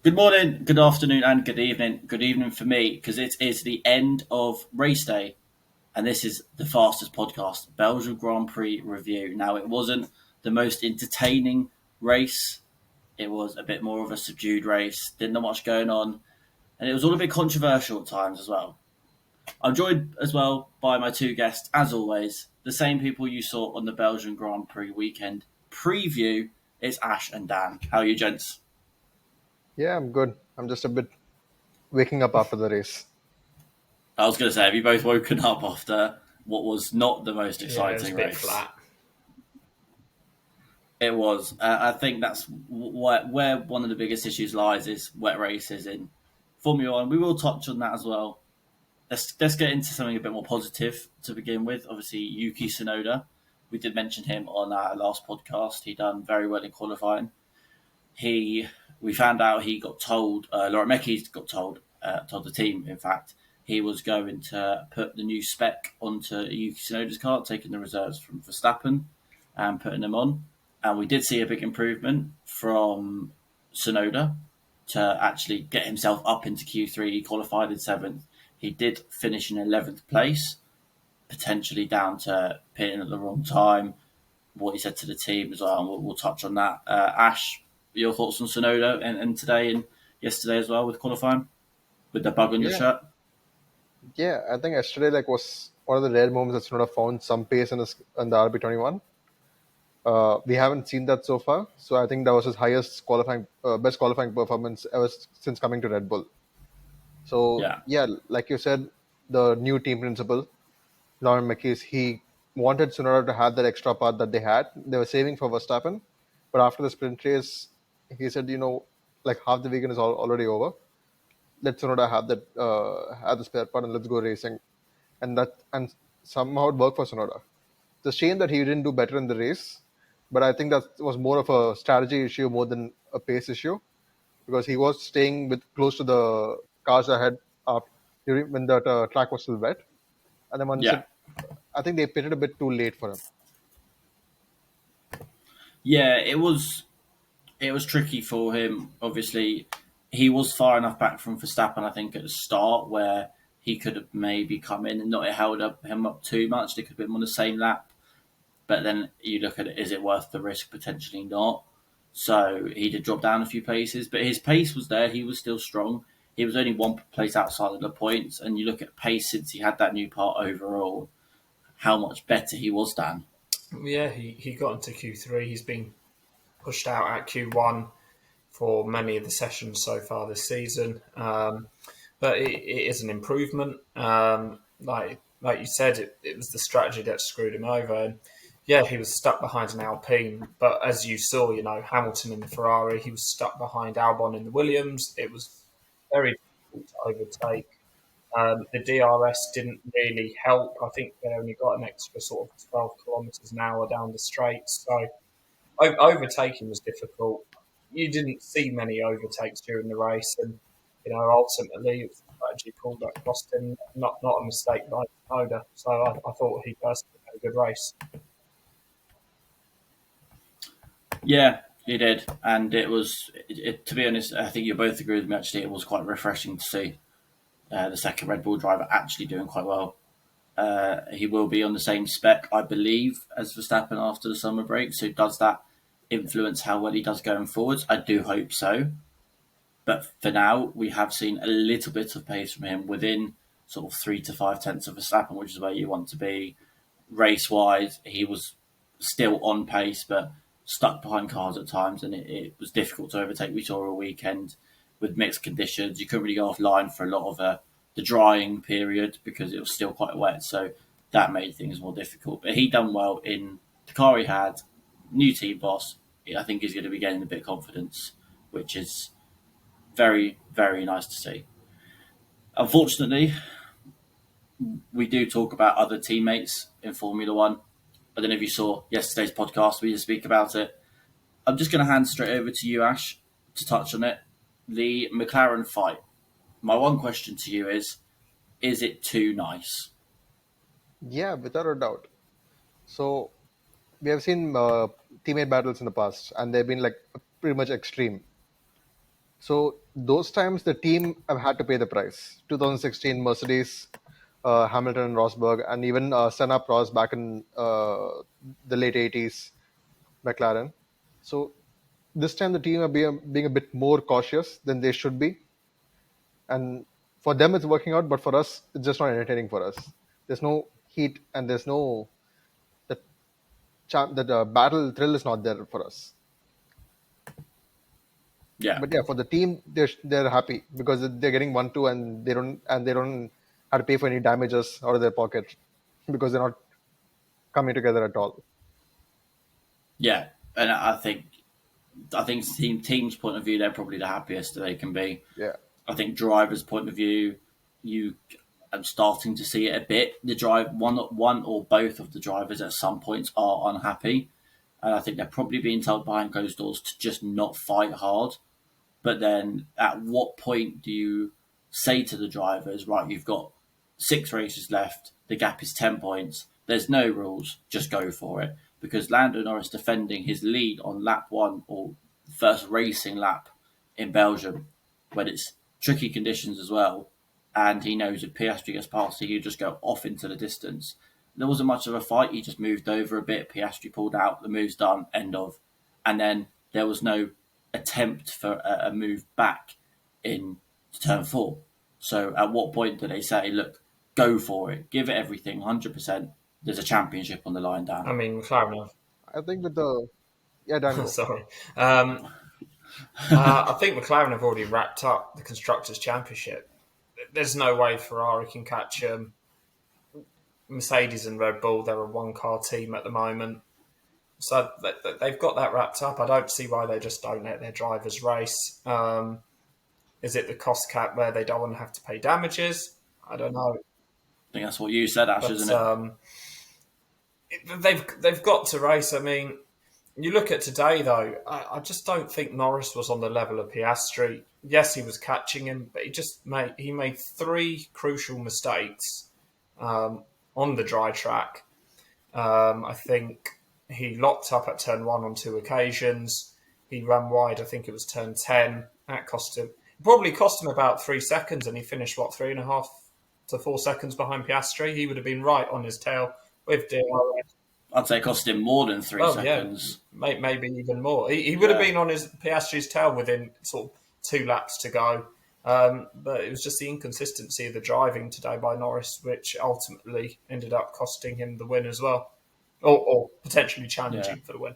Good morning, good afternoon, and good evening. Good evening for me because it is the end of race day, and this is the fastest podcast, Belgian Grand Prix review. Now, it wasn't the most entertaining race. It was a bit more of a subdued race. Didn't know much going on, and it was all a bit controversial at times as well. I'm joined as well by my two guests, as always, the same people you saw on the Belgian Grand Prix weekend preview. It's Ash and Dan. How are you, gents? Yeah, I'm good. I'm just a bit waking up after the race. I was going to say, have you both woken up after what was not the most Yeah, it was a exciting bit race? flat. It was. I think that's where one of the biggest issues lies is wet races in Formulaone. We will touch on that as well. Let's get into something a bit more positive to begin with. Obviously, Yuki Tsunoda. We did mention him on our last podcast. He done very well in qualifying. We found out he got told. Laura Mecki's got told the team, in fact, he was going to put the new spec onto Yuki Tsunoda's car, taking the reserves from Verstappen and putting them on. And we did see a big improvement from Tsunoda to actually get himself up into Q3. He qualified in 7th. He did finish in 11th place, potentially down to pitting at the wrong time, what he said to the team as well, and we'll touch on that. Ash, your thoughts on Tsunoda and today and yesterday as well with qualifying, with the bug on your Yeah, shirt? yeah. I think yesterday was one of the rare moments that Tsunoda found some pace in the RB21. We haven't seen that so far, so I think that was his best qualifying performance ever since coming to Red Bull. So Yeah, yeah, like you said, the new team principal, Lauren McKees, he wanted Tsunoda to have that extra part that they had. They were saving for Verstappen, but after the sprint race, he said, like half the weekend is already over. Let Tsunoda have the spare part and let's go racing. And somehow it worked for Tsunoda. It's a shame that he didn't do better in the race, but I think that was more of a strategy issue more than a pace issue because he was staying with close to the cars ahead during when that track was still wet, and then yeah, I think they pitted a bit too late for him. yeah. It was tricky for him. Obviously, he was far enough back from Verstappen, I think, at the start where he could have maybe come in and not held him up too much. They could have been on the same lap. But then you look at it, is it worth the risk? Potentially not. So he did drop down a few places, but his pace was there. He was still strong. He was only one place outside of the points. And you look at pace since he had that new part overall, how much better he was, Dan. Yeah, he got into Q3. He's been pushed out at Q1 for many of the sessions so far this season. But it is an improvement. Like you said, it was the strategy that screwed him over. And yeah, he was stuck behind an Alpine. But as you saw, Hamilton in the Ferrari, he was stuck behind Albon in the Williams. It was very difficult to overtake. The DRS didn't really help. I think they only got an extra sort of 12 kilometres an hour down the straight. So overtaking was difficult. You didn't see many overtakes during the race, and ultimately it was a strategy call that cost him, not a mistake by Tsunoda. So I thought he personally had a good race. Yeah, he did. And to be honest, I think you both agree with me, actually. It was quite refreshing to see the second Red Bull driver actually doing quite well. He will be on the same spec, I believe, as Verstappen after the summer break. So does that influence how well he does going forwards? I do hope so. But for now, we have seen a little bit of pace from him within sort of 3 to 5 tenths of Verstappen, which is where you want to be. Race wise, he was still on pace, but stuck behind cars at times, and it was difficult to overtake. We saw a weekend with mixed conditions. You couldn't really go offline for a lot of the drying period because it was still quite wet, so that made things more difficult. But he done well in the car he had. New team boss. I think he's going to be gaining a bit of confidence, which is very, very nice to see. Unfortunately, we do talk about other teammates in Formula One. I don't know if you saw yesterday's podcast. We just speak about it. I'm just going to hand straight over to you, Ash, to touch on it. The McLaren fight. My one question to you is it too nice? Yeah, without a doubt. So we have seen teammate battles in the past, and they've been like pretty much extreme. So those times the team have had to pay the price. 2016 Mercedes, Hamilton and Rosberg, and even Senna Prost back in the late 80s, McLaren. So this time the team are being a bit more cautious than they should be, and for them it's working out, but for us it's just not entertaining for us. There's no heat and there's no that that battle thrill is not there for us. Yeah, But yeah, for the team, they're happy because they're getting 1-2, and they don't have to pay for any damages out of their pocket because they're not coming together at all. yeah, and I think team's point of view, they're probably the happiest that they can be. Yeah, I think drivers' point of view, you I'm starting to see it a bit. The drive one or both of the drivers at some points are unhappy, and I think they're probably being told behind closed doors to just not fight hard. But then, at what point do you say to the drivers, right, you've got 6 races left, the gap is 10 points, there's no rules, just go for it? Because Lando Norris defending his lead on lap one or first racing lap in Belgium, when it's tricky conditions as well, and he knows if Piastri gets past, he could just go off into the distance. There wasn't much of a fight. He just moved over a bit. Piastri pulled out. The move's done. End of. And then there was no attempt for a move back in turn four. So at what point do they say, look, go for it, give it everything, 100%? There's a championship on the line, I Dan. mean, McLaren I think with the yeah, have. Dango. Sorry. I think McLaren have already wrapped up the Constructors' Championship. There's no way Ferrari can catch Mercedes and Red Bull. They're a one-car team at the moment. So they've got that wrapped up. I don't see why they just don't let their drivers race. Is it the cost cap where they don't want to have to pay damages? I don't know. I think that's what you said, Ash, But isn't it? they've got to race. I mean, you look at today though. I just don't think Norris was on the level of Piastri. Yes, he was catching him, but he made 3 crucial mistakes on the dry track. I think he locked up at turn 1 on 2 occasions. He ran wide. I think it was turn 10. That probably cost him about 3 seconds, and he finished 3.5 to 4 seconds behind Piastri. He would have been right on his tail with DRS. I'd say it cost him more than three Well, yeah, seconds. maybe even more. He would have Yeah. been on his Piastri's tail within sort of 2 laps to go. But it was just the inconsistency of the driving today by Norris, which ultimately ended up costing him the win as well, or potentially challenging Yeah. for the win.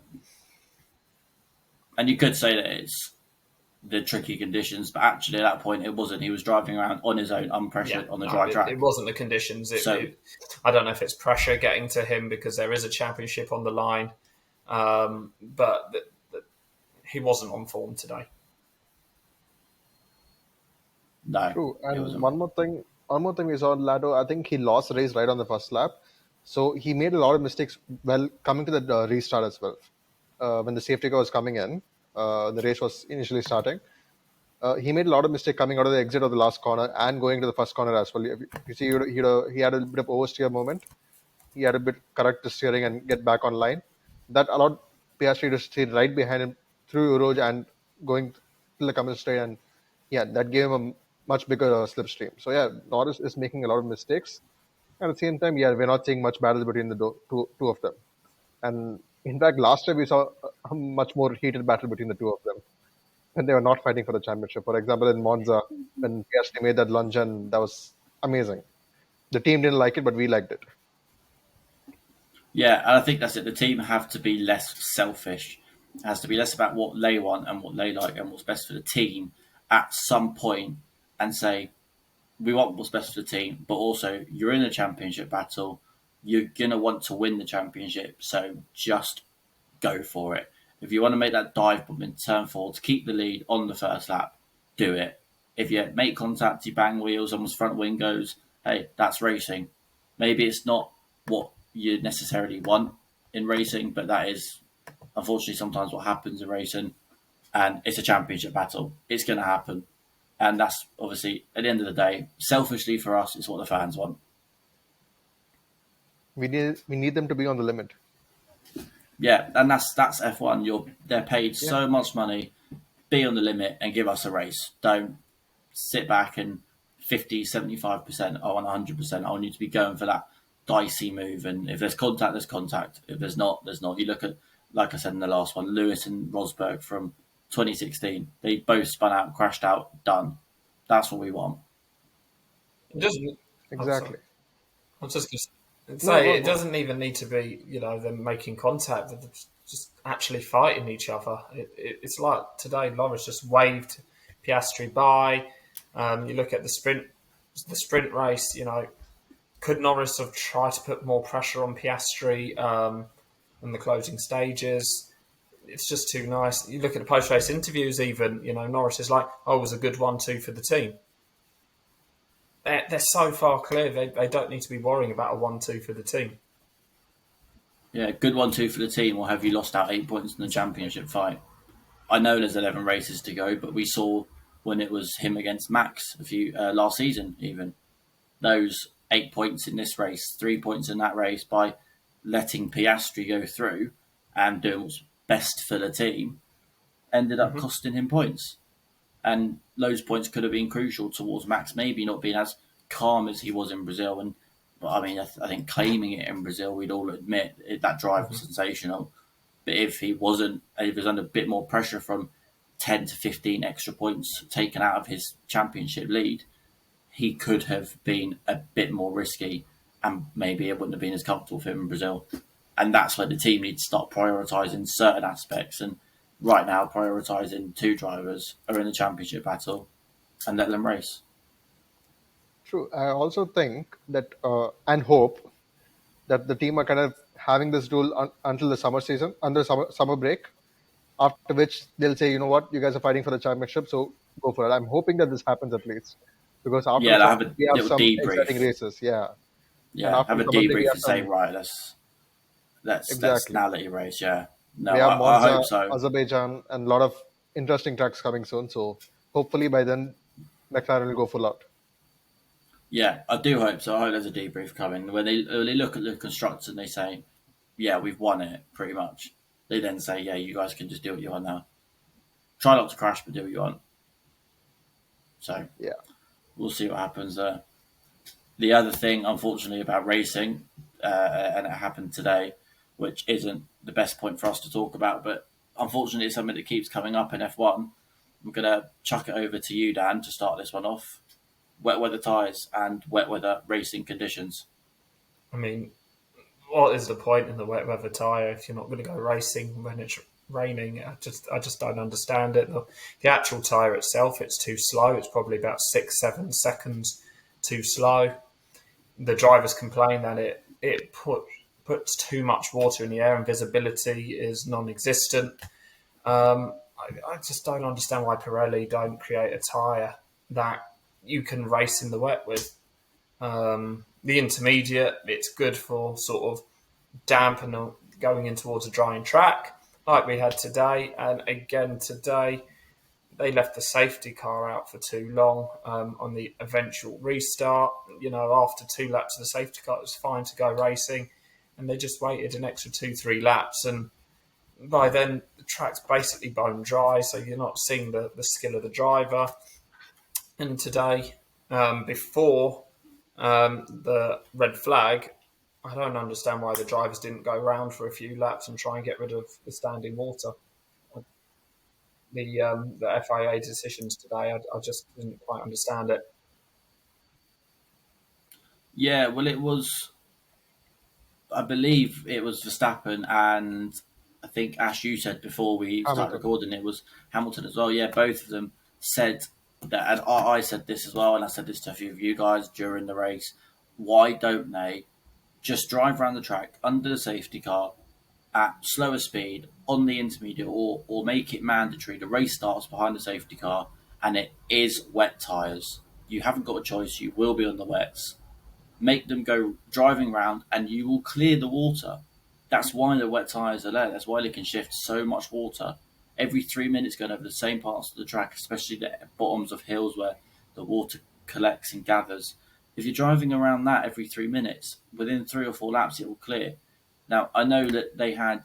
And you could say that it's the tricky conditions, but actually at that point it wasn't. He was driving around on his own, Yeah, unpressured on the no, dry track. it wasn't the conditions. So I don't know if it's pressure getting to him because there is a championship on the line, but he wasn't on form today. no, True. it And wasn't. one more thing we saw Lado. I think he lost the race right on the first lap, so he made a lot of mistakes. Well, coming to the restart as well, when the safety car was coming in, the race was initially starting. He made a lot of mistake coming out of the exit of the last corner and going to the first corner as well. You see, he had a bit of oversteer moment. He had a bit correct the steering and get back on line. That allowed Piastri to stay right behind him through Rouge and going till the coming straight. And yeah, that gave him a much bigger slipstream. So yeah, Norris is making a lot of mistakes. And at the same time, yeah, we're not seeing much battle between the two of them. And in fact, last year we saw a much more heated battle between the two of them when they were not fighting for the championship. For example, in Monza, when Piastri made that lunge, and that was amazing. The team didn't like it, but we liked it. Yeah, and I think that's it. The team have to be less selfish. It has to be less about what they want and what they like and what's best for the team at some point, and say, we want what's best for the team, but also you're in a championship battle. You're going to want to win the championship, so just go for it. If you want to make that dive bomb in turn four to keep the lead on the first lap, do it. If you make contact, you bang wheels, someone's front wing goes, hey, that's racing. Maybe it's not what you necessarily want in racing, but that is unfortunately sometimes what happens in racing. And it's a championship battle. It's going to happen. And that's obviously, at the end of the day, selfishly for us, it's what the fans want. We need them to be on the limit. Yeah, and that's F1. They're paid Yeah, so much money. be on the limit and give us a race. Don't sit back and 50, 75%, I want 100%. I want you to be going for that dicey move. And if there's contact, there's contact. If there's not, there's not. You look at, like I said in the last one, Lewis and Rosberg from 2016. They both spun out, crashed out, done. That's what we want. It doesn't. Exactly. I was just going to No, say, go it on. doesn't even need to be, them making contact. They're just actually fighting each other. It's like today, Norris just waved Piastri by. You look at the sprint race. Could Norris have tried to put more pressure on Piastri in the closing stages? It's just too nice. You look at the post-race interviews. Even Norris is like, "Oh, it was a good 1-2 for the team." They're so far clear. They don't need to be worrying about a 1-2 for the team. Yeah, good 1-2 for the team, or have you lost out 8 points in the championship fight? I know there's 11 races to go, but we saw when it was him against Max last season, even those 8 points in this race, 3 points in that race by letting Piastri go through and doing what's best for the team, ended up costing him points. And those points could have been crucial towards Max maybe not being as calm as he was in Brazil. And I think claiming it in Brazil, we'd all admit that drive was sensational. But if he was under a bit more pressure from 10 to 15 extra points taken out of his championship lead, he could have been a bit more risky, and maybe it wouldn't have been as comfortable for him in Brazil. And that's where the team needs to start prioritising certain aspects. And right now, prioritising 2 drivers are in the championship battle and let them race. True. I also think that and hope that the team are kind of having this rule until the summer season, under summer break, after which they'll say, you know what, you guys are fighting for the championship, so go for it. I'm hoping that this happens at least, because after Yeah, the they'll summer have a we have little some debrief. exciting races. Yeah, and Yeah, after have the a summer break we debrief have and say, some right, let's exactly. now let you race. Yeah, no, We have I Monza, hope so. Azerbaijan, and a lot of interesting tracks coming soon. So hopefully by then McLaren will go full out. Yeah, I do hope so. I hope there's a debrief coming when they look at the constructors and they say, yeah, we've won it pretty much. They then say, yeah, you guys can just do what you want now. Try not to crash, but do what you want. So Yeah, we'll see what happens there. The other thing, unfortunately, about racing, and it happened today, which isn't the best point for us to talk about, but unfortunately, it's something that keeps coming up in F1. I'm going to chuck it over to you, Dan, to start this one off. Wet weather tyres and wet weather racing conditions. I mean, what is the point in the wet weather tyre if you're not going to go racing when it's raining? I just don't understand it. The actual tyre itself, it's too slow. It's probably about 6-7 seconds too slow. The drivers complain that it puts too much water in the air and visibility is non-existent. I just don't understand why Pirelli don't create a tyre that you can race in the wet with. The intermediate, it's good for sort of damp and going in towards a drying track, like we had today. And again today, they left the safety car out for too long on the eventual restart. After 2 laps of the safety car, it was fine to go racing, and they just waited an extra 2-3 laps. And by then, the track's basically bone dry, so you're not seeing the skill of the driver. And today, before the red flag, I don't understand why the drivers didn't go round for a few laps and try and get rid of the standing water. The FIA decisions today, I just didn't quite understand it. Yeah, well, it was, I believe it was Verstappen and I think, Ash, you said before we started Hamilton. recording, it was Hamilton as well. Yeah, both of them said that, and I said this as well, and I said this to a few of you guys during the race. Why don't they just drive around the track under the safety car at slower speed on the intermediate, or make it mandatory? The race starts behind the safety car and it is wet tyres. You haven't got a choice. You will be on the wets. Make them go driving around and you will clear the water. That's why the wet tyres are there. That's why they can shift so much water every 3 minutes going over the same parts of the track, especially the bottoms of hills where the water collects and gathers. If you're driving around that every 3 minutes, within 3 or 4 laps, it will clear. Now, I know that they had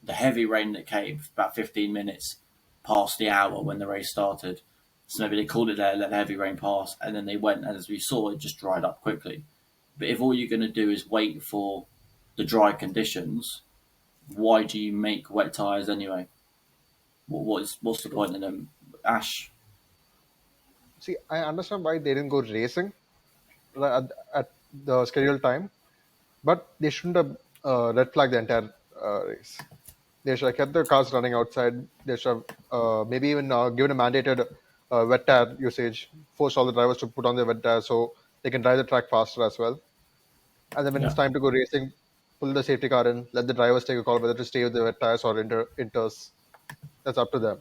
the heavy rain that came for about 15 minutes past the hour when the race started. So maybe they called it there, let the heavy rain pass, and then they went, and as we saw, it just dried up quickly. But if all you're going to do is wait for the dry conditions, why do you make wet tyres anyway? What's the point in them? Ash, See, I understand why they didn't go racing at the scheduled time, but they shouldn't have red flagged the entire race. They should have kept the cars running outside. They should have maybe even given a mandated wet tire usage, forced all the drivers to put on their wet tire so they can drive the track faster as well. And then when it's yeah, time to go racing, pull the safety car in, let the drivers take a call whether to stay with the wet tires or inters. That's up to them.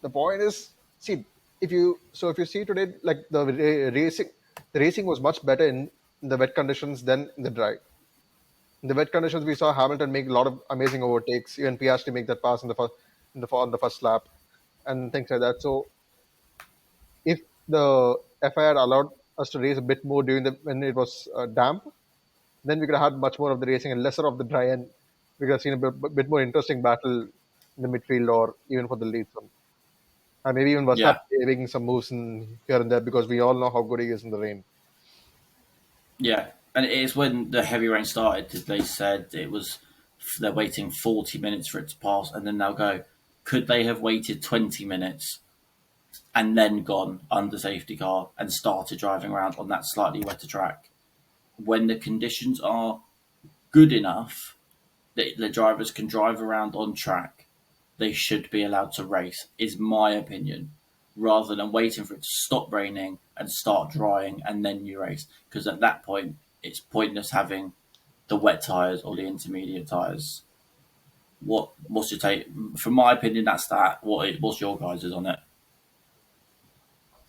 The point is, see, if you see today, like the racing was much better in the wet conditions than in the dry. In the wet conditions, we saw Hamilton make a lot of amazing overtakes. Even Piastri make that pass on the first lap, and things like that. So if the FIA had allowed us to race a bit more during the when it was damp, then we could have had much more of the racing and lesser of the dry, and we could have seen a bit more interesting battle in the midfield or even for the lead. And maybe even Verstappen yeah, making some moves here and there because we all know how good he is in the rain. yeah. And it's when the heavy rain started that they said it was they're waiting 40 minutes for it to pass, and then they'll go. Could they have waited 20 minutes and then gone under safety car and started driving around on that slightly wetter track? When the conditions are good enough that the drivers can drive around on track, they should be allowed to race, is my opinion, rather than waiting for it to stop raining and start drying and then you race. Because at that point, it's pointless having the wet tyres or the intermediate tyres. What's your take? From my opinion, that's that. What's your guys' on it?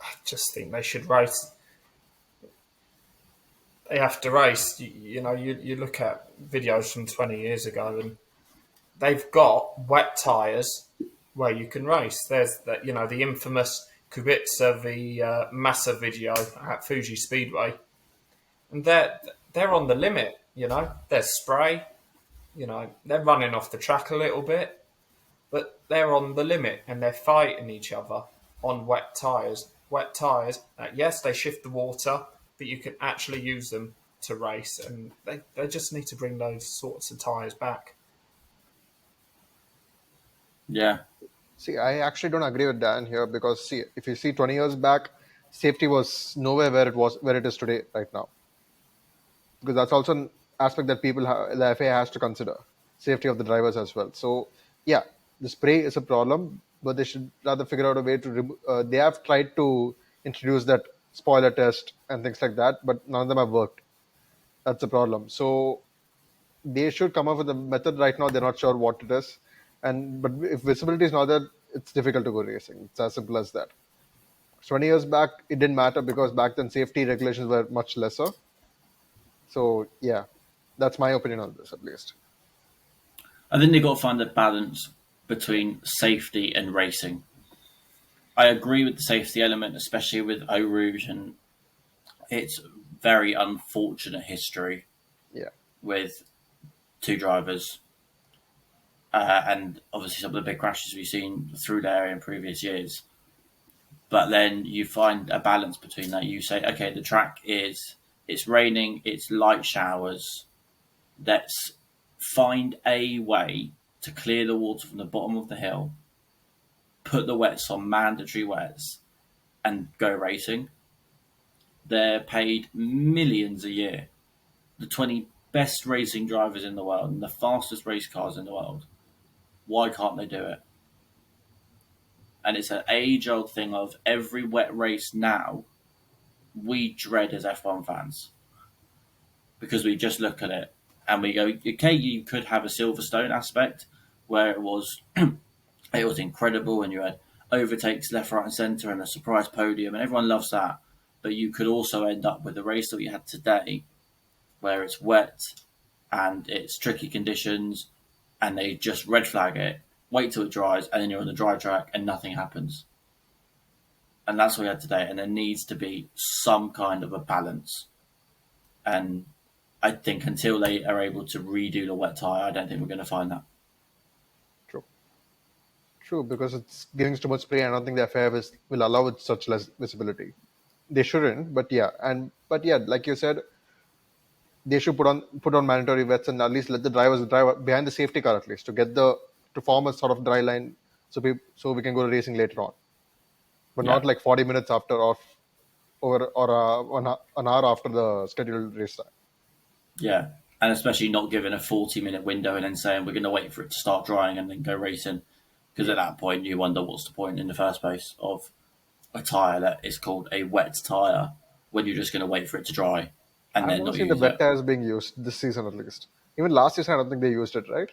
I just think they should race. They have to race. You look at videos from 20 years ago, and they've got wet tyres where you can race. There's that, the infamous Kubica the Massa video at Fuji Speedway, and they're on the limit. There's spray. They're running off the track a little bit, but they're on the limit and they're fighting each other on wet tyres. Wet tyres, yes, they shift the water, but you can actually use them to race, and they just need to bring those sorts of tyres back. Yeah, See, I actually don't agree with Dan here because see, if you see 20 years back, safety was nowhere where it is today right now. Because that's also an aspect that the FIA has to consider, safety of the drivers as well. So yeah, the spray is a problem, but they should rather figure out a way to remove. They have tried to introduce that spoiler test and things like that, but none of them have worked. That's the problem. So they should come up with a method. Right now, they're not sure what it is, but if visibility is not there, it's difficult to go racing. It's as simple as that. 20 years back, it didn't matter because back then safety regulations were much lesser. So yeah, that's my opinion on this at least. I think they've got to find a balance between safety and racing. I agree with the safety element, especially with Eau Rouge and its very unfortunate history Yeah, with two drivers, and obviously some of the big crashes we've seen through there in previous years. But then you find a balance between that. You say, okay, the track it's raining, it's light showers. Let's find a way to clear the water from the bottom of the hill, put the wets on mandatory wets, and go racing. They're paid millions a year. The 20 best racing drivers in the world and the fastest race cars in the world. Why can't they do it? And it's an age-old thing of every wet race now we dread as F1 fans because we just look at it and we go, okay, you could have a Silverstone aspect where it was incredible and you had overtakes left, right, and centre and a surprise podium and everyone loves that. But you could also end up with a race that we had today where it's wet and it's tricky conditions and they just red flag it, wait till it dries, and then you're on the dry track and nothing happens. And that's what we had today. And there needs to be some kind of a balance. And I think until they are able to redo the wet tyre, I don't think we're going to find that. true. True, because it's giving too much spray. I don't think the FIA will allow it such less visibility. They shouldn't, but yeah, like you said, they should put on mandatory vets and at least let the drivers drive behind the safety car at least to form a sort of dry line, so we can go to racing later on, but Yeah, not like 40 minutes after or an hour after the scheduled race time. yeah, and especially not giving a 40-minute window and then saying we're going to wait for it to start drying and then go racing, because at Yeah, that point you wonder what's the point in the first place of a tyre that is called a wet tyre when you're just going to wait for it to dry and I've then never not seen the use it. wet tires being used this season at least. Even last season, I don't think they used it, right?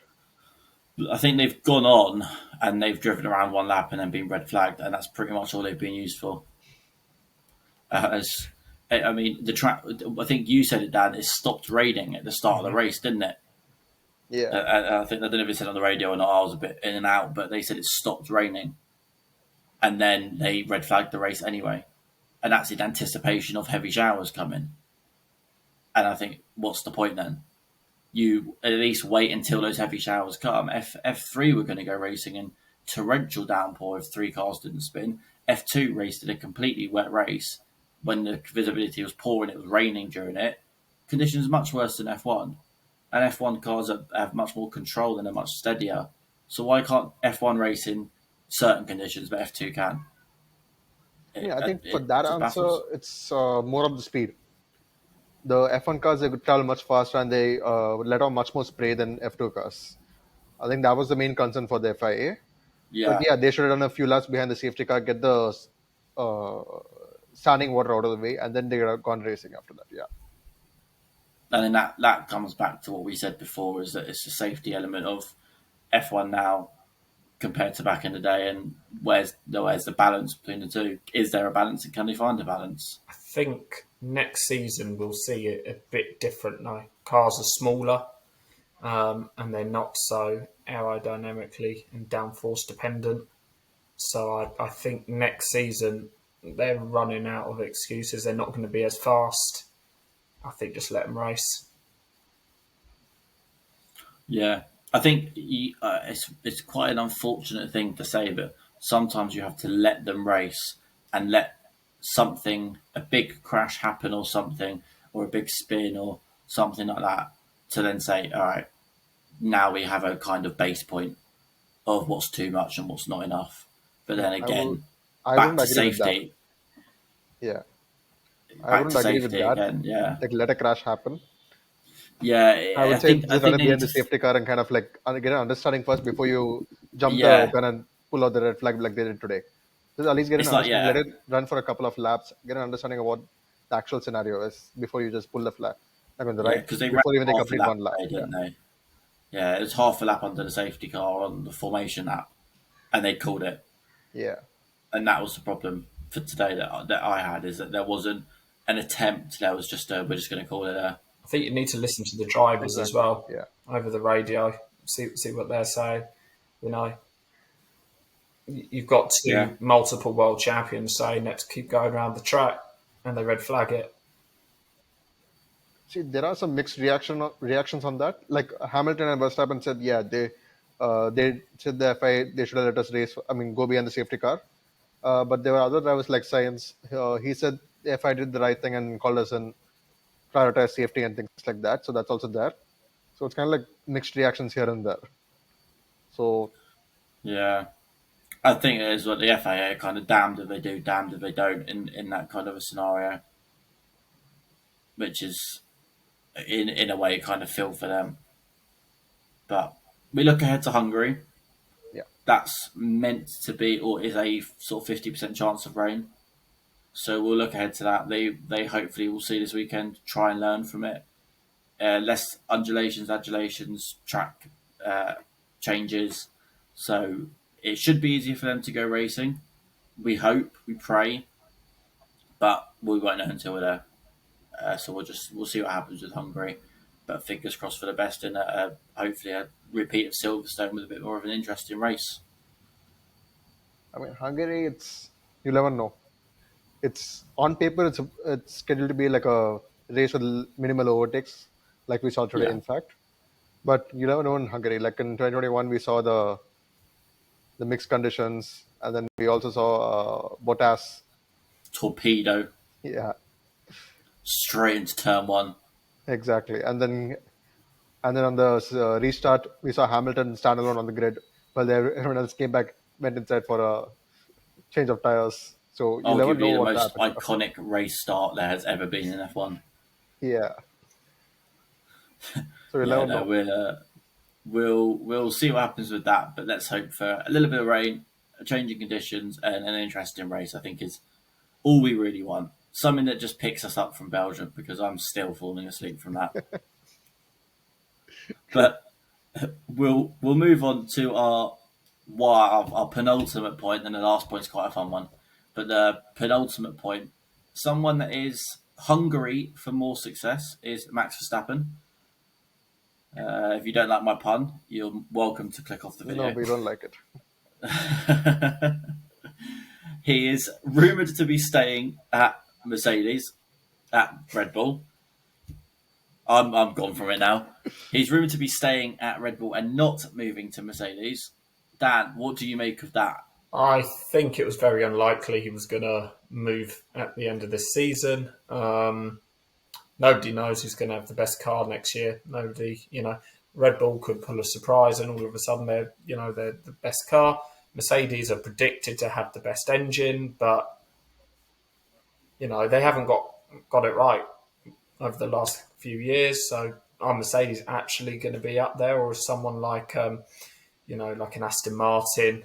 I think they've gone on and they've driven around one lap and then been red flagged, and that's pretty much all they've been used for. As I mean, the track. I think you said it, Dan. It stopped raining at the start of the race, didn't it? Yeah. I think I don't know if it said on the radio or not. I was a bit in and out, but they said it stopped raining, and then they red flagged the race anyway, and that's in anticipation of heavy showers coming. And I think, what's the point then? You at least wait until those heavy showers come. F3 were going to go racing in torrential downpour if three cars didn't spin. F2 raced in a completely wet race when the visibility was poor and it was raining during it. Conditions much worse than F1. And F1 cars have much more control and are much steadier. So why can't F1 race in certain conditions, but F2 can? Yeah, I think for that Just answer, baffles. it's more of the speed. The F1 cars, they could travel much faster and they let out much more spray than F2 cars. I think that was the main concern for the FIA. But Yeah. yeah, they should have done a few laps behind the safety car, get the uh, standing water out of the way, and then they would have gone racing after that. Yeah. And then that comes back to what we said before, is that it's a safety element of F1 now compared to back in the day, and where's the balance between the two? Is there a balance, and can they find a balance? I think next season we'll see it a bit different now. Cars are smaller, and they're not so aerodynamically and downforce dependent. So I think next season they're running out of excuses. They're not going to be as fast. I think just let them race. Yeah, I think it's quite an unfortunate thing to say, but sometimes you have to let them race and let a big crash happen or something, or a big spin or something like that, to then say, all right, now we have a kind of base point of what's too much and what's not enough. But Yeah. then again, I back wouldn't to agree with that. safety, Yeah. I back wouldn't to agree with safety that. again. Yeah, Like, let a crash happen. I yeah. would say I just run think it they behind need the to. safety car and kind of like get an understanding first before you jump the Yeah, gun and pull out the red flag like they did today. Just at least get an it's like understanding. Let yeah, it run for a couple of laps. Get an understanding of what the actual scenario is before you just pull the flag. I mean, the yeah, right because they ran before even they half a complete lap one lap. today, Yeah, didn't they? Yeah, it was half a lap under the safety car on the formation lap, and they called it. yeah. And that was the problem for today that I had, is that there wasn't an attempt. There was just we're just going to call it a. I think you need to listen to the drivers as Exactly. well Yeah. over the radio. See what they're saying. You know, you've got Yeah, two multiple world champions saying let's keep going around the track, and they red flag it. See, there are some mixed reactions on that. Like Hamilton and Verstappen said, yeah, they said the FIA they should have let us race. I mean, go behind the safety car. But there were other drivers like Science. He said the FIA did the right thing and called us and prioritized safety and things like that. So that's also there. So it's kind of like mixed reactions here and there. So yeah. I think it is what the FAA are kind of damned if they do, damned if they don't in that kind of a scenario, which is in a way kind of feel for them. But we look ahead to Hungary. yeah, That's meant to be, or is a sort of 50% chance of rain. So we'll look ahead to that. They hopefully will see this weekend, try and learn from it. Less undulations, adulations, track changes. So it should be easier for them to go racing. We hope, we pray, but we won't know until we're there. So we'll see what happens with Hungary. But fingers crossed for the best, and hopefully a repeat of Silverstone with a bit more of an interesting race. I mean Hungary, you never know. It's on paper, it's scheduled to be like a race with minimal overtakes, like we saw today, Yeah, in fact. But you never know in Hungary. Like in 2021, we saw the the mixed conditions, and then we also saw Bottas. Torpedo Yeah, straight into turn one. exactly. And then on the restart, we saw Hamilton stand alone on the grid, while everyone else came back, went inside for a change of tires. So you'll never know Arguably the what most happened. iconic race start there has ever been in F1. Yeah. So you'll Yeah, never no, know. we'll see what happens with that, but let's hope for a little bit of rain, a change in conditions, and an interesting race. I think is all we really want. Something that just picks us up from Belgium, because I'm still falling asleep from that. True. But we'll move on to our penultimate point, and the last point is quite a fun one. But the penultimate point, someone that is hungry for more success, is Max Verstappen. If you don't like my pun, you're welcome to click off the No, video. we don't like it. He is rumoured to be staying at Mercedes, at Red Bull. I'm gone from it now. He's rumoured to be staying at Red Bull and not moving to Mercedes. Dan, what do you make of that? I think it was very unlikely he was going to move at the end of this season. Nobody knows who's going to have the best car next year. Nobody, Red Bull could pull a surprise and all of a sudden they're the best car. Mercedes are predicted to have the best engine, but they haven't got it right over the last few years. So are Mercedes actually going to be up there, or is someone like like an Aston Martin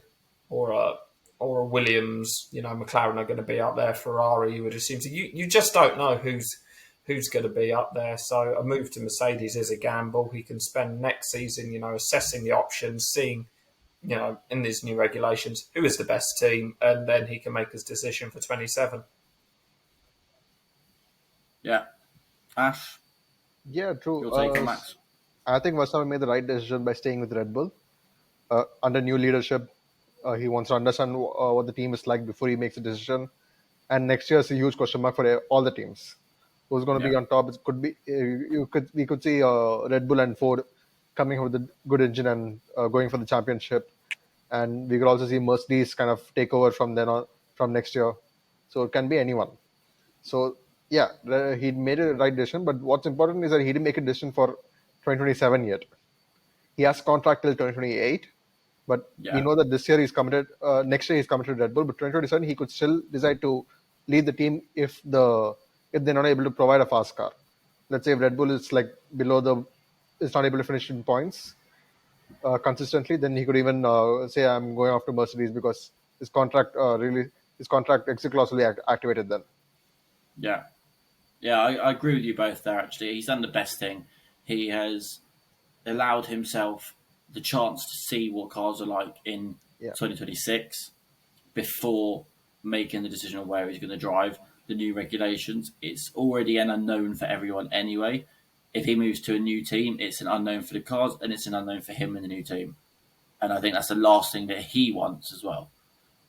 or a Williams, McLaren are going to be up there? Ferrari, you would assume. So you just don't know who's going to be up there. So a move to Mercedes is a gamble. He can spend next season, assessing the options, seeing, in these new regulations, who is the best team, and then he can make his decision for 27. Yeah. Ash, Yeah, true. your take on Max? I think Verstappen made the right decision by staying with Red Bull. Under new leadership, he wants to understand what the team is like before he makes a decision. And next year is a huge question mark for all the teams. Who's going to Yeah. be on top? It could be we could see Red Bull and Ford coming up with a good engine and going for the championship, and we could also see Mercedes kind of take over from then on from next year. So it can be anyone. So yeah, he made a right decision. But what's important is that he didn't make a decision for 2027 yet. He has contract till 2028, but we Yeah. know that this year he's committed. Next year he's committed to Red Bull, but 2027 he could still decide to lead the team if they're not able to provide a fast car. Let's say if Red Bull is like is not able to finish in points consistently, then he could even say I'm going after Mercedes because his contract exit clause will be activated then. Yeah. Yeah, I agree with you both there, actually. He's done the best thing. He has allowed himself the chance to see what cars are like in Yeah. 2026 before making the decision on where he's going to drive. The new regulations, it's already an unknown for everyone anyway. If he moves to a new team, it's an unknown for the cars and it's an unknown for him in the new team. And I think that's the last thing that he wants as well.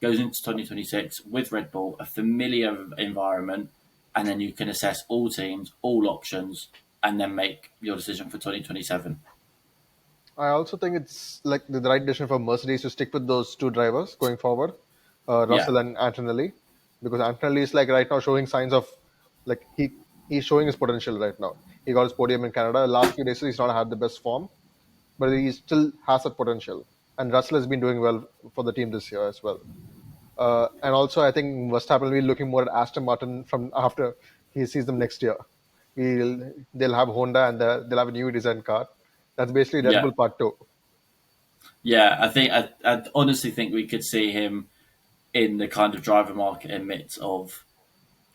Goes into 2026 with Red Bull, a familiar environment, and then you can assess all teams, all options, and then make your decision for 2027. I also think it's like the right decision for Mercedes to stick with those two drivers going forward, Yeah, Russell and Antonelli, because Antonelli is like right now showing signs of like he's showing his potential right now. He got his podium in Canada. Last few races he's not had the best form, but he still has that potential. And Russell has been doing well for the team this year as well. And also, I think Verstappen will be looking more at Aston Martin from after he sees them next year. They'll have Honda and they'll have a new design car. That's basically Red yeah, Bull Part 2. yeah. I honestly think we could see him in the kind of driver market in midst of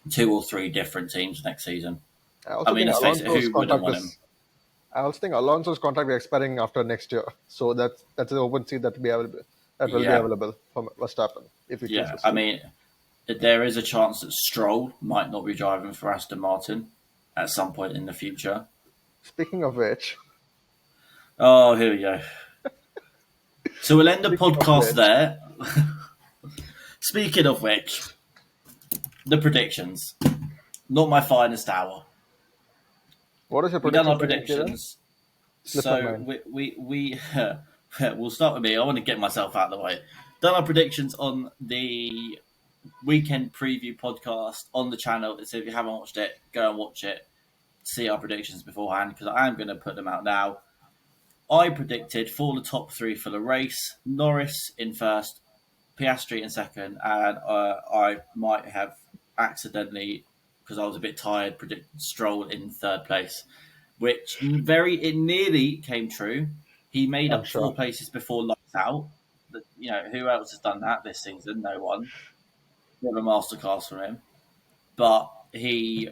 two or three different teams next season. I I also mean, think let's face it, Alonso's who wouldn't contract want him? is. I also think Alonso's contract is expiring after next year, so that's an open seat that will be available. That will be Yeah, available for Verstappen if he yeah. chooses I to. mean, there is a chance that Stroll might not be driving for Aston Martin at some point in the future. Speaking of which, Oh, here we go. So we'll end the speaking of podcast which, there. Speaking of which, the predictions. Not my finest hour. what is your We done prediction our for Kieran? predictions. Slip my So mind. we we'll start with me. I want to get myself out of the way. done our predictions on the weekend preview podcast on the channel. So if you haven't watched it, go and watch it. See our predictions beforehand, because I am going to put them out now. I predicted for the top 3 for the race: Norris in first, Piastri in second, and I might have accidentally, because I was a bit tired, predicted Stroll in third place, which it nearly came true. He made I'm up sure. 4 places before lights out. Who else has done that this season? No one. We have a masterclass from him, but he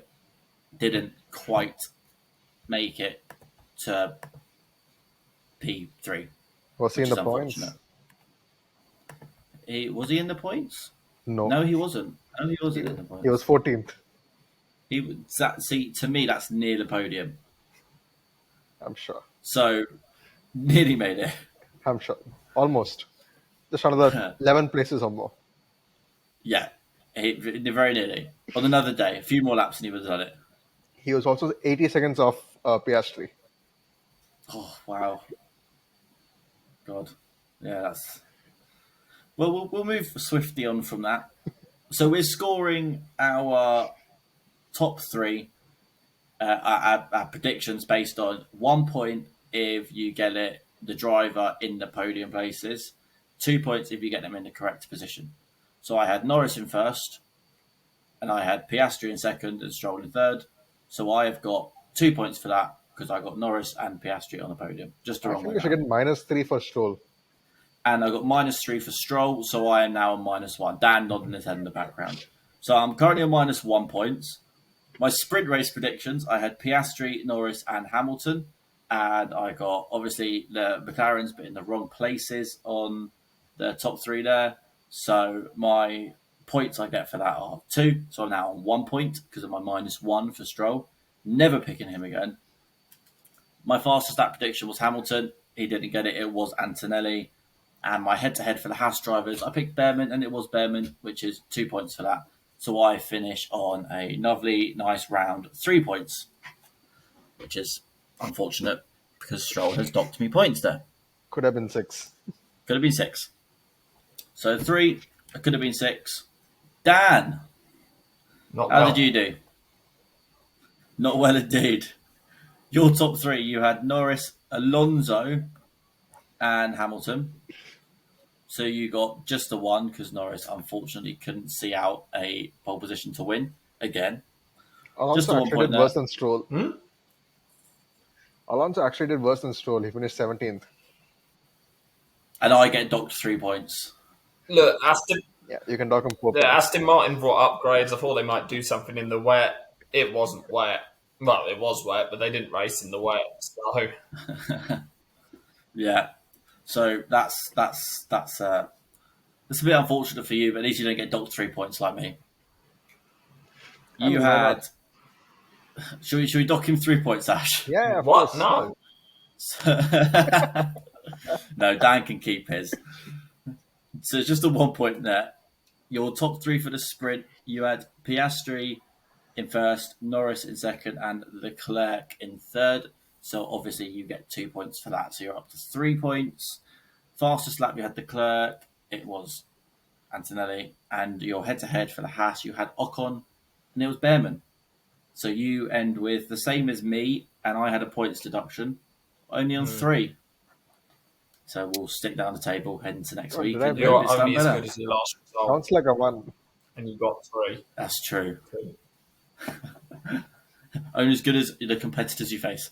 didn't quite make it to P3, Was he which in is the points? unfortunate. Was he in the points? No. No, he wasn't. No, he wasn't in the points. He was 14th. To me, that's near the podium. I'm sure. So, nearly made it. I'm sure. Almost. Just another 11 places or more. Yeah, very nearly. On another day, a few more laps and he would have done it. He was also 80 seconds off Piastri. Oh, wow. God. Yeah, that's... Well, we'll move swiftly on from that. So we're scoring our top 3, our predictions based on 1 point if you get the driver in the podium places, 2 points if you get them in the correct position. So I had Norris in first, and I had Piastri in second and Stroll in third. So I have got 2 points for that, because I got Norris and Piastri on the podium. Just the I wrong think way we should around. get -3 for Stroll. And I got -3 for Stroll, so I am now on -1. Dan nodding his head in the background. So I'm currently on -1 points. My sprint race predictions, I had Piastri, Norris, and Hamilton. And I got, obviously, the McLarens, but in the wrong places on the top 3 there. So my points I get for that are 2. So I'm now on 1 point because of my -1 for Stroll. Never picking him again. My fastest lap prediction was Hamilton. He didn't get it. It was Antonelli. And my head-to-head for the Haas drivers, I picked Behrman, and it was Behrman, which is 2 points for that. So I finish on a lovely, nice round 3 points, which is unfortunate because Stroll has docked me points there. Could have been 6. Could have been 6. So 3, it could have been 6. Dan, how did you do? Not well indeed. Your top 3, you had Norris, Alonso, and Hamilton. So you got just the 1 because Norris unfortunately couldn't see out a pole position to win again. Alonso actually did worse than Stroll. Alonso actually did worse than Stroll. He finished 17th. And I get docked 3 points. Look, Aston you can dock him 4 points. Aston Martin brought upgrades. I thought they might do something in the wet. It wasn't wet. Well, it was wet, but they didn't race in the wet. So yeah. So that's a bit unfortunate for you, but at least you don't get docked 3 points like me. You had. Should we dock him 3 points, Ash? Yeah, of what? course. No. No, Dan can keep his. So it's just a 1 point there. Your top 3 for the sprint, you had Piastri in first, Norris in second, and Leclerc in third. So obviously you get 2 points for that. So you're up to 3 points. Fastest lap, you had Leclerc. It was Antonelli. And your head-to-head for the Haas, you had Ocon, and it was Behrman. So you end with the same as me, and I had a points deduction, only on 3. So we'll stick that on the table heading to next week. You're only as good as your last result. Sounds like a 1. And you got 3. That's true. Only as good as the competitors you face.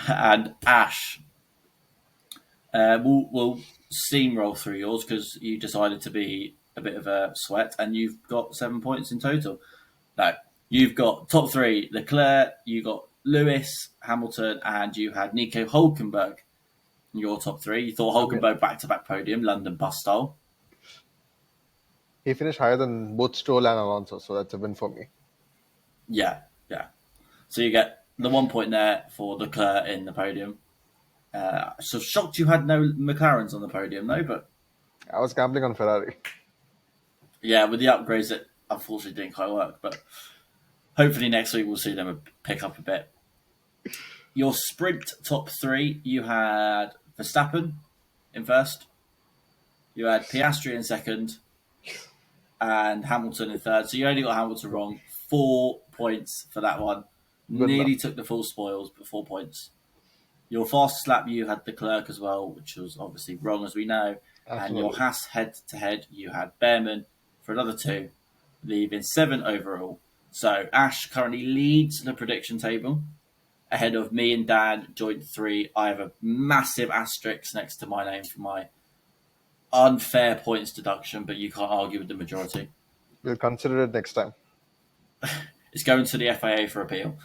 And Ash, we'll steamroll through yours because you decided to be a bit of a sweat, and you've got 7 points in total. No, you've got top 3 Leclerc, you got Lewis, Hamilton, and you had Nico Hülkenberg in your top 3. You thought Hülkenberg back-to-back podium, London bus style. He finished higher than both Stroll and Alonso, so that's a win for me. Yeah. So you get the 1 point there for Leclerc in the podium. So shocked you had no McLarens on the podium, though, but... I was gambling on Ferrari. Yeah, with the upgrades, it unfortunately didn't quite work, but hopefully next week we'll see them pick up a bit. Your sprint top 3, you had Verstappen in first. You had Piastri in second, and Hamilton in third. So you only got Hamilton wrong. 4 points for that one. Good Nearly enough. took the full spoils, but 4 points. Your fastest lap, you had Leclerc as well, which was obviously wrong, as we know. And your Absolutely. Haas head-to-head, you had Behrman for another 2, leaving 7 overall. So Ash currently leads the prediction table ahead of me and Dan, joint 3. I have a massive asterisk next to my name for my unfair points deduction, but you can't argue with the majority. We'll consider it next time. It's going to the FIA for appeal,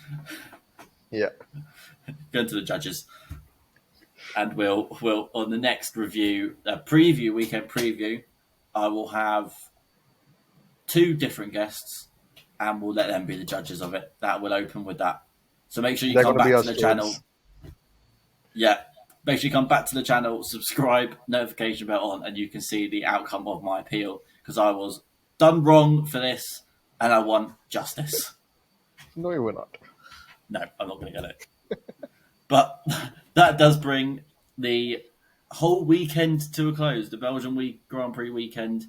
Yeah. going to the judges. And we'll on the next review, weekend preview, I will have 2 different guests, and we'll let them be the judges of it. That will open with that. So make sure you They're come going to be back our to the channel. stewards. Yeah, make sure you come back to the channel, subscribe, notification bell on, and you can see the outcome of my appeal, because I was done wrong for this, and I want justice. No, you were not. No, I'm not going to get it. But that does bring the whole weekend to a close. The Belgian Grand Prix weekend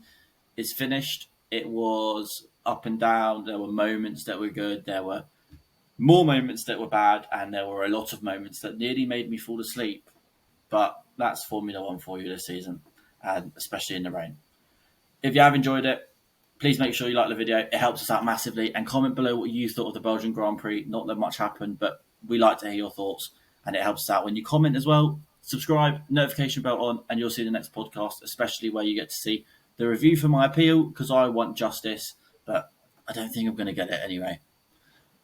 is finished. It was up and down. There were moments that were good. There were more moments that were bad. And there were a lot of moments that nearly made me fall asleep. But that's Formula One for you this season, and especially in the rain. If you have enjoyed it, please make sure you like the video. It helps us out massively. And comment below what you thought of the Belgian Grand Prix. Not that much happened, but we like to hear your thoughts. And it helps us out when you comment as well. Subscribe, notification bell on, and you'll see the next podcast, especially where you get to see the review for my appeal, because I want justice, but I don't think I'm going to get it anyway.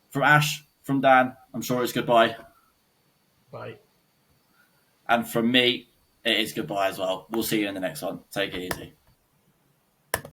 From Ash, from Dan, I'm sure it's goodbye. Bye. And from me, it is goodbye as well. We'll see you in the next one. Take it easy.